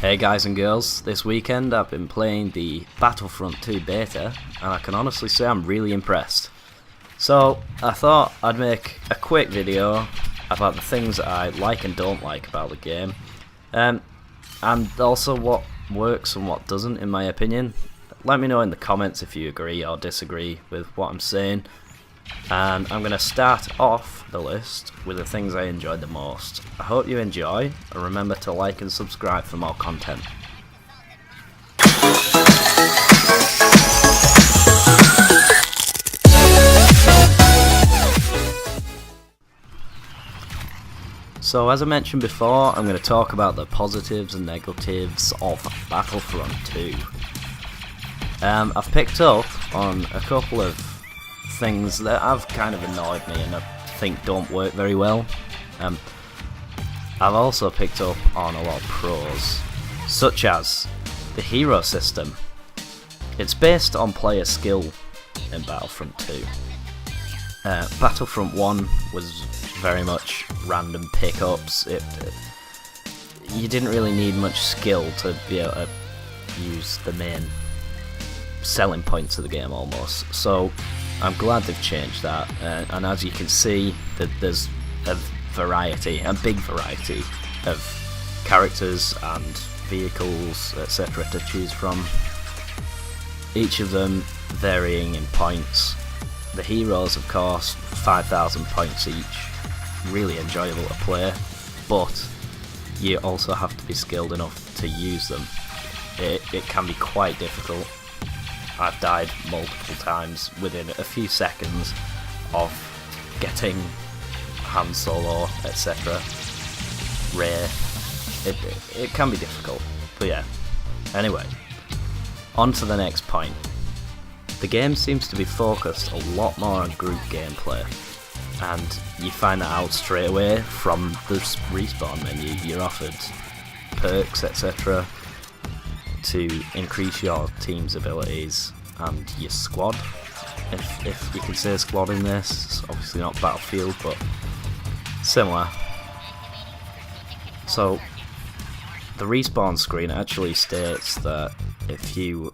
Hey guys and girls, this weekend I've been playing the Battlefront 2 beta and I can honestly say I'm really impressed. So I thought I'd make a quick video about the things that I like and don't like about the game, and also what works and what doesn't in my opinion. Let me know in the comments if you agree or disagree with what I'm saying. And I'm going to start off the list with the things I enjoyed the most. I hope you enjoy, and remember to like and subscribe for more content. So as I mentioned before, I'm going to talk about the positives and negatives of Battlefront 2. I've picked up on a couple of things that have kind of annoyed me and I think don't work very well. I've also picked up on a lot of pros, such as the hero system. It's based on player skill in Battlefront 2. Battlefront 1 was very much random pickups. You didn't really need much skill to be able to use the main selling points of the game almost. So I'm glad they've changed that, and as you can see, that there's a variety, a big variety of characters and vehicles, etc. to choose from. Each of them varying in points. The heroes, of course, 5,000 points each. Really enjoyable to play, but you also have to be skilled enough to use them. It can be quite difficult. I've died multiple times within a few seconds of getting Han Solo, etc. Rare. It can be difficult, but yeah. Anyway, on to the next point. The game seems to be focused a lot more on group gameplay, and you find that out straight away from the respawn menu. You're offered perks, etc. to increase your team's abilities and your squad, if you can say squad in this. It's obviously not Battlefield, but similar. So the respawn screen actually states that if you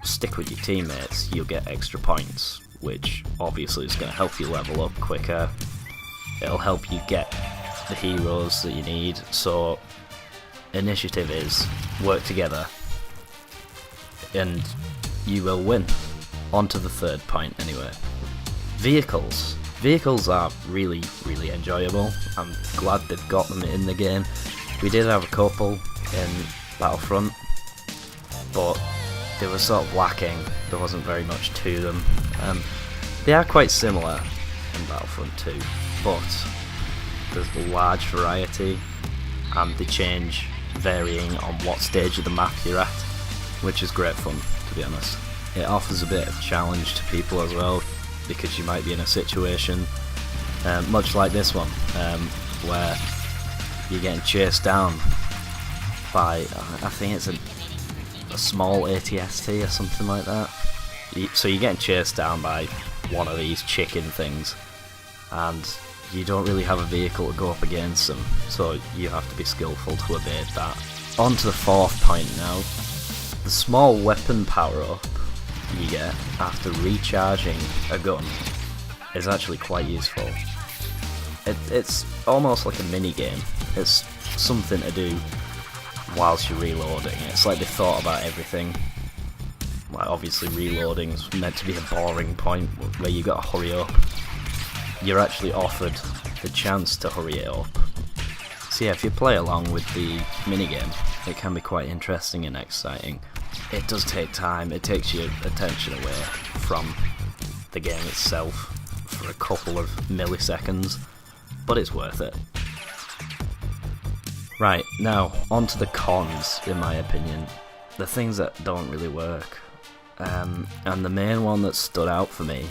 stick with your teammates you'll get extra points, which obviously is going to help you level up quicker. It'll help you get the heroes that you need. So initiative is work together and you will win. On to the third point anyway. Vehicles. Vehicles are really enjoyable. I'm glad they've got them in the game. We did have a couple in Battlefront, but they were sort of lacking. There wasn't very much to them. They are quite similar in Battlefront 2, but there's a large variety and they change varying on what stage of the map you're at, which is great fun, to be honest. It offers a bit of challenge to people as well, because you might be in a situation much like this one, where you're getting chased down by, I think it's a small ATST or something like that. So you're getting chased down by one of these chicken things, and you don't really have a vehicle to go up against them, so you have to be skillful to evade that. On to the fourth point now. The small weapon power-up you get after recharging a gun is actually quite useful. It's almost like a mini game. It's something to do whilst you're reloading. It's like they thought about everything. Like obviously reloading is meant to be a boring point where you gotta hurry up. You're actually offered the chance to hurry it up. So yeah, if you play along with the minigame, it can be quite interesting and exciting. It does take time. It takes your attention away from the game itself for a couple of milliseconds, but it's worth it. Right, now on to the cons, in my opinion. The things that don't really work. And the main one that stood out for me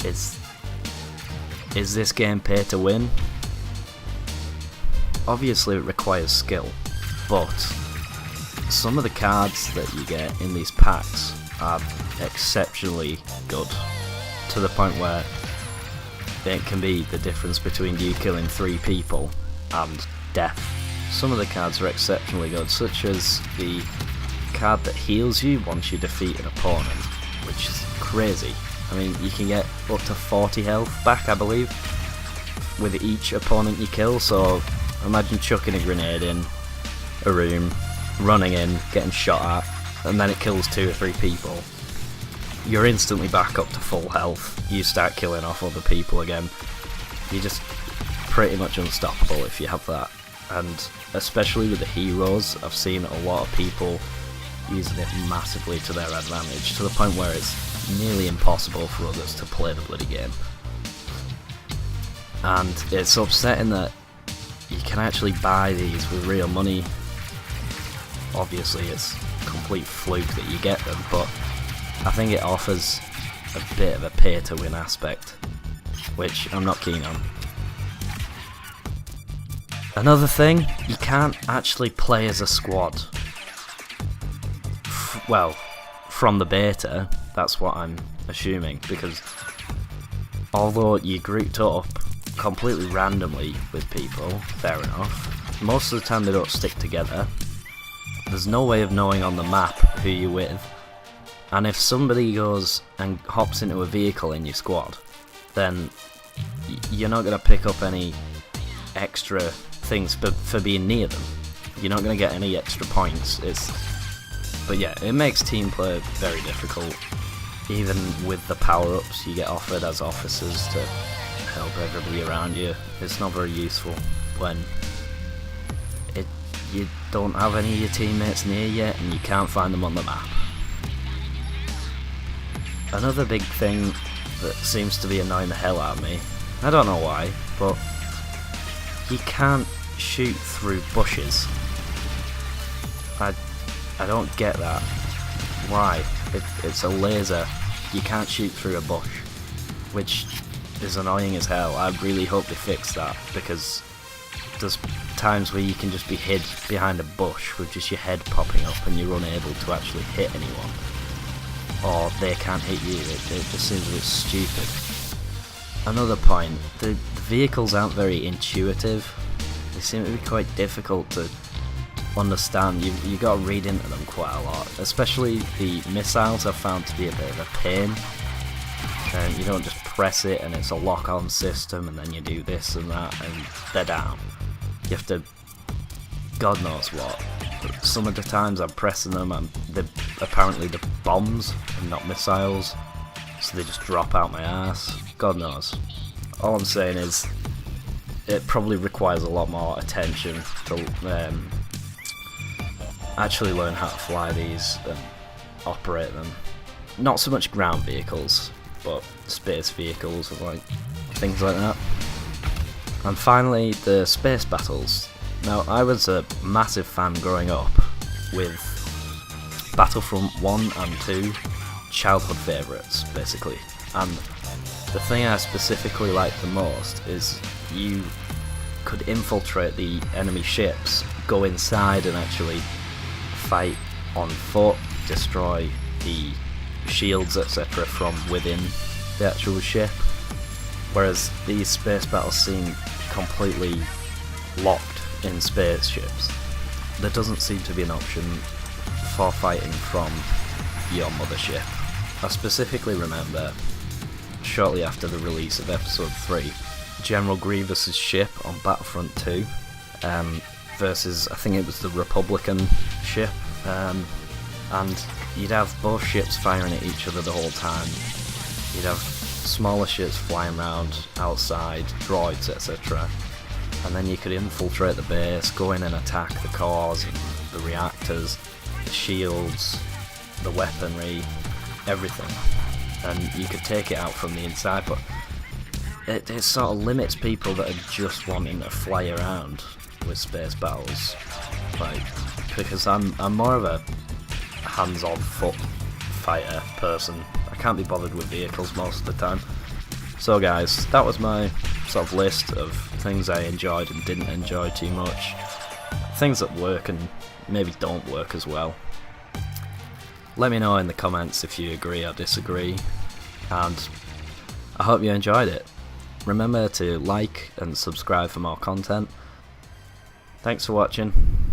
is this game pay to win? Obviously it requires skill, but some of the cards that you get in these packs are exceptionally good, to the point where it can be the difference between you killing 3 people and death some of the cards are exceptionally good, such as the card that heals you once you defeat an opponent, which is crazy. I mean, you can get up to 40 health back, I believe, with each opponent you kill. So imagine chucking a grenade in a room, running in, getting shot at, and then it kills 2 or 3 people. You're instantly back up to full health. You start killing off other people again. You're just pretty much unstoppable if you have that. And especially with the heroes, I've seen a lot of people using it massively to their advantage, to the point where it's nearly impossible for others to play the bloody game. And it's upsetting that you can actually buy these with real money. Obviously it's complete fluke that you get them, but I think it offers a bit of a pay to win aspect, which I'm not keen on. Another thing, you can't actually play as a squad. Well, from the beta, that's what I'm assuming, because although you grouped up completely randomly with people, fair enough, most of the time they don't stick together. There's no way of knowing on the map who you're with, and if somebody goes and hops into a vehicle in your squad, then you're not going to pick up any extra things for being near them. You're not going to get any extra points. But yeah, it makes team play very difficult, even with the power-ups you get offered as officers to help everybody around you. It's not very useful when you don't have any of your teammates near you and you can't find them on the map. Another big thing that seems to be annoying the hell out of me, I don't know why, but you can't shoot through bushes. I don't get that. Why? It's a laser. You can't shoot through a bush, which is annoying as hell. I really hope they fix that, because there's times where you can just be hid behind a bush with just your head popping up and you're unable to actually hit anyone, or they can't hit you. It just seems a bit stupid. Another point, the vehicles aren't very intuitive. They seem to be quite difficult to understand. You've got to read into them quite a lot, especially the missiles I've found to be a bit of a pain. You don't just press it and it's a lock-on system and then you do this and that and they're down. You have to, God knows what. But some of the times I'm pressing them and apparently the bombs and not missiles, so they just drop out my ass. God knows. All I'm saying is it probably requires a lot more attention to actually learn how to fly these and operate them. Not so much ground vehicles, but space vehicles and like things like that. And finally, the space battles. Now, I was a massive fan growing up with Battlefront 1 and 2, childhood favourites basically. And the thing I specifically liked the most is you could infiltrate the enemy ships, go inside and actually fight on foot, destroy the shields etc. from within the actual ship, whereas these space battles seem completely locked in spaceships. There doesn't seem to be an option for fighting from your mothership. I specifically remember shortly after the release of episode 3, General Grievous's ship on Battlefront 2 versus, I think it was the Republican ship, and you'd have both ships firing at each other the whole time. You'd have smaller ships flying around outside, droids etc, and then you could infiltrate the base, go in and attack the cores and the reactors, the shields, the weaponry, everything, and you could take it out from the inside. But it sort of limits people that are just wanting to fly around with space battles, like, because I'm more of a hands-on foot fighter person. I can't be bothered with vehicles most of the time. So guys, that was my sort of list of things I enjoyed and didn't enjoy too much, things that work and maybe don't work as well. Let me know in the comments if you agree or disagree, and I hope you enjoyed it. Remember to like and subscribe for more content. Thanks for watching.